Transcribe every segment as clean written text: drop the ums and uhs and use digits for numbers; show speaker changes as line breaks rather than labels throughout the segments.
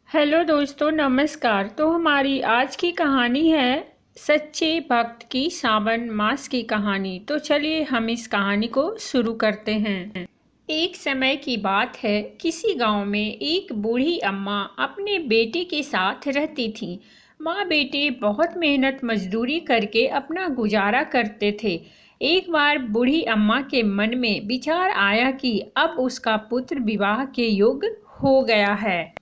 Hello दोस्तों, नमस्कार। तो हमारी आज की कहानी है सच्चे भक्त की सावन मास की कहानी। तो चलिए हम इस कहानी को शुरू करते हैं। एक समय की बात है, किसी गांव में एक बूढ़ी अम्मा अपने बेटे के साथ रहती थी। माँ बेटे बहुत मेहनत मजदूरी करके अपना गुजारा करते थे। एक बार बूढ़ी अम्मा के मन में विचार आया कि अब उसका पुत्र विवाह के योग्य हो गया है।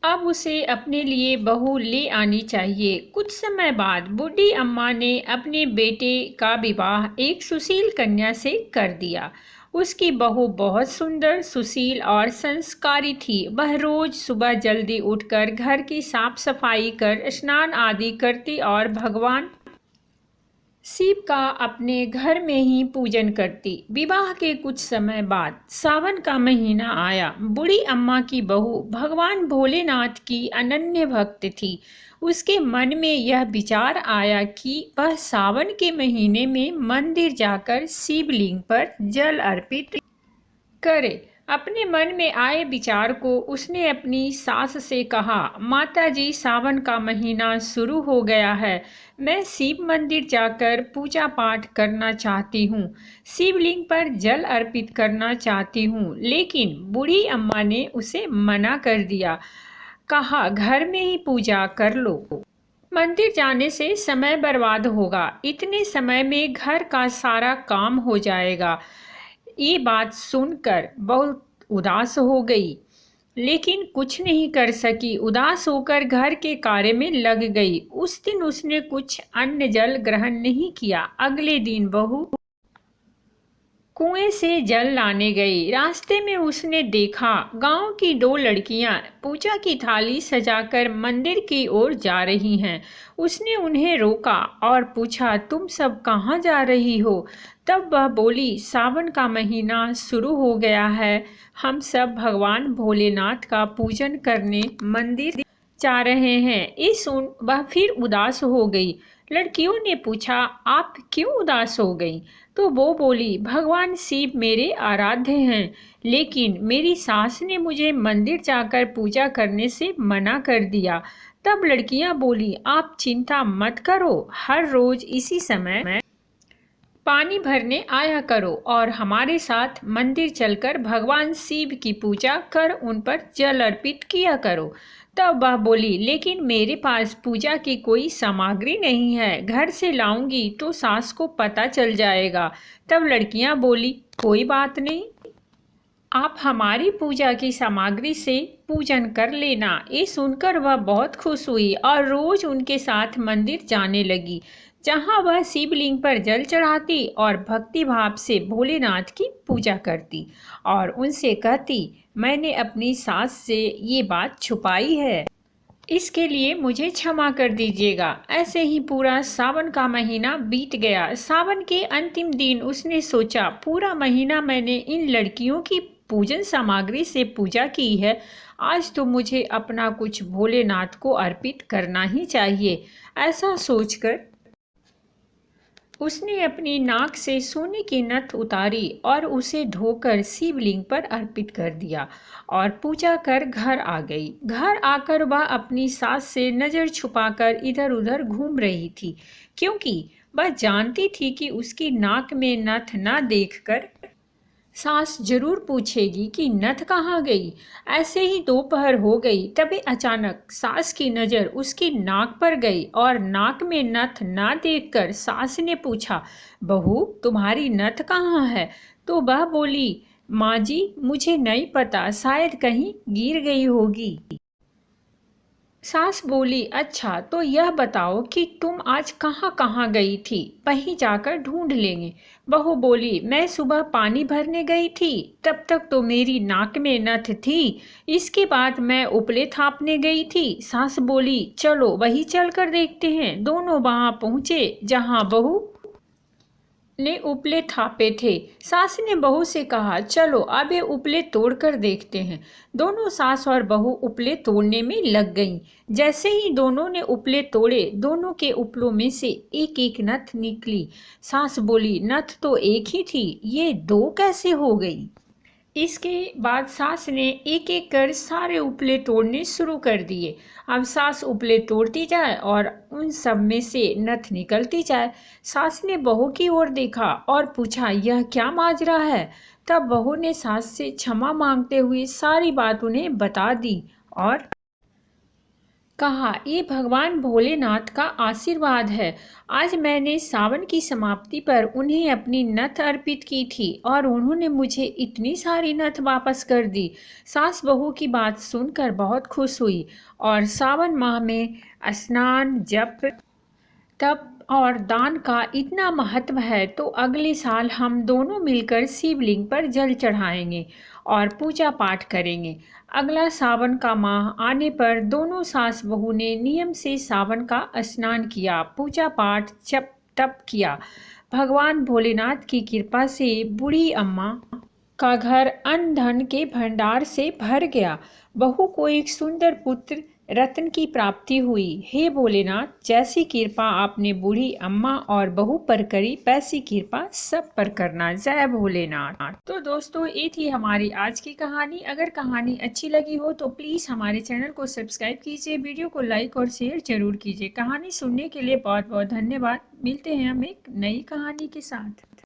अब उसे अपने लिए बहू ले आनी चाहिए। कुछ समय बाद बूढ़ी अम्मा ने अपने बेटे का विवाह एक सुशील कन्या से कर दिया। उसकी बहू बहुत सुंदर, सुशील और संस्कारी थी। वह रोज सुबह जल्दी उठकर घर की साफ सफाई कर स्नान आदि करती और भगवान शिव का अपने घर में ही पूजन करती। विवाह के कुछ समय बाद सावन का महीना आया। बूढ़ी अम्मा की बहू भगवान भोलेनाथ की अनन्य भक्त थी। उसके मन में यह विचार आया कि वह सावन के महीने में मंदिर जाकर शिवलिंग पर जल अर्पित करे। अपने मन में आए विचार को उसने अपनी सास से कहा, माता जी, सावन का महीना शुरू हो गया है। मैं शिव मंदिर जाकर पूजा पाठ करना चाहती हूँ, शिवलिंग पर जल अर्पित करना चाहती हूँ। लेकिन बूढ़ी अम्मा ने उसे मना कर दिया। कहा, घर में ही पूजा कर लो, मंदिर जाने से समय बर्बाद होगा, इतने समय में घर का सारा काम हो जाएगा। ये बात सुनकर बहुत उदास हो गई, लेकिन कुछ नहीं कर सकी। उदास होकर घर के कार्य में लग गई। उस दिन उसने कुछ अन्न जल ग्रहण नहीं किया। अगले दिन बहू कुएं से जल लाने गई। रास्ते में उसने देखा गांव की दो लड़कियां पूजा की थाली सजाकर मंदिर की ओर जा रही हैं। उसने उन्हें रोका और पूछा, तुम सब कहाँ जा रही हो? तब वह बोली, सावन का महीना शुरू हो गया है, हम सब भगवान भोलेनाथ का पूजन करने मंदिर जा रहे हैं। ये सुन वह फिर उदास हो गई। लड़कियों ने पूछा, आप क्यों उदास हो गई? तो वो बोली, भगवान शिव मेरे आराध्य हैं, लेकिन मेरी सास ने मुझे मंदिर जाकर पूजा करने से मना कर दिया। तब लड़कियां बोली, आप चिंता मत करो, हर रोज इसी समय पानी भरने आया करो और हमारे साथ मंदिर चलकर भगवान शिव की पूजा कर उन पर जल अर्पित किया करो। तब वह बोली, लेकिन मेरे पास पूजा की कोई सामग्री नहीं है, घर से लाऊंगी तो सास को पता चल जाएगा। तब लड़कियां बोली, कोई बात नहीं, आप हमारी पूजा की सामग्री से पूजन कर लेना। ये सुनकर वह बहुत खुश हुई और रोज उनके साथ मंदिर जाने लगी, जहां वह शिवलिंग पर जल चढ़ाती और भक्ति भाव से भोलेनाथ की पूजा करती और उनसे कहती, मैंने अपनी सास से ये बात छुपाई है, इसके लिए मुझे क्षमा कर दीजिएगा। ऐसे ही पूरा सावन का महीना बीत गया। सावन के अंतिम दिन उसने सोचा, पूरा महीना मैंने इन लड़कियों की पूजन सामग्री से पूजा की है, आज तो मुझे अपना कुछ भोलेनाथ को अर्पित करना ही चाहिए। ऐसा सोचकर उसने अपनी नाक से सोने की नथ उतारी और उसे धोकर शिवलिंग पर अर्पित कर दिया और पूजा कर घर आ गई। घर आकर वह अपनी सास से नज़र छुपाकर इधर उधर घूम रही थी, क्योंकि वह जानती थी कि उसकी नाक में नथ न देखकर सास जरूर पूछेगी कि नथ कहाँ गई। ऐसे ही दोपहर हो गई, तभी अचानक सास की नज़र उसकी नाक पर गई और नाक में नथ ना देखकर सास ने पूछा, बहू, तुम्हारी नथ कहाँ है? तो वह बोली, माँ जी, मुझे नहीं पता, शायद कहीं गिर गई होगी। सास बोली, अच्छा तो यह बताओ कि तुम आज कहाँ कहाँ गई थी, वहीं जाकर ढूंढ लेंगे। बहू बोली, मैं सुबह पानी भरने गई थी, तब तक तो मेरी नाक में नथ थी, इसके बाद मैं उपले थापने गई थी। सास बोली, चलो वही चल कर देखते हैं। दोनों वहां पहुंचे जहां बहू ने उपले थापे थे। सास ने बहू से कहा, चलो अब ये उपले तोड़ कर देखते हैं। दोनों सास और बहू उपले तोड़ने में लग गईं। जैसे ही दोनों ने उपले तोड़े, दोनों के उपलों में से एक एक नथ निकली। सास बोली, नथ तो एक ही थी, ये दो कैसे हो गई? इसके बाद सास ने एक एक कर सारे उपले तोड़ने शुरू कर दिए। अब सास उपले तोड़ती जाए और उन सब में से नथ निकलती जाए। सास ने बहू की ओर देखा और पूछा, यह क्या माजरा है? तब बहू ने सास से क्षमा मांगते हुए सारी बात उन्हें बता दी और कहा, ये भगवान भोलेनाथ का आशीर्वाद है। आज मैंने सावन की समाप्ति पर उन्हें अपनी नथ अर्पित की थी और उन्होंने मुझे इतनी सारी नथ वापस कर दी। सास बहू की बात सुनकर बहुत खुश हुई और सावन माह में स्नान, जप, तप और दान का इतना महत्व है तो अगले साल हम दोनों मिलकर शिवलिंग पर जल चढ़ाएंगे और पूजा पाठ करेंगे। अगला सावन का माह आने पर दोनों सास बहू ने नियम से सावन का स्नान किया, पूजा पाठ, जप तप किया। भगवान भोलेनाथ की कृपा से बूढ़ी अम्मा का घर अन्न धन के भंडार से भर गया। बहू को एक सुंदर पुत्र रत्न की प्राप्ति हुई। हे भोलेनाथ, जैसी कृपा आपने बूढ़ी अम्मा और बहू पर करी, वैसी कृपा सब पर करना। जय भोलेनाथ। तो दोस्तों, ये थी हमारी आज की कहानी। अगर कहानी अच्छी लगी हो तो प्लीज़ हमारे चैनल को सब्सक्राइब कीजिए, वीडियो को लाइक और शेयर जरूर कीजिए। कहानी सुनने के लिए बहुत बहुत धन्यवाद। मिलते हैं हम एक नई कहानी के साथ।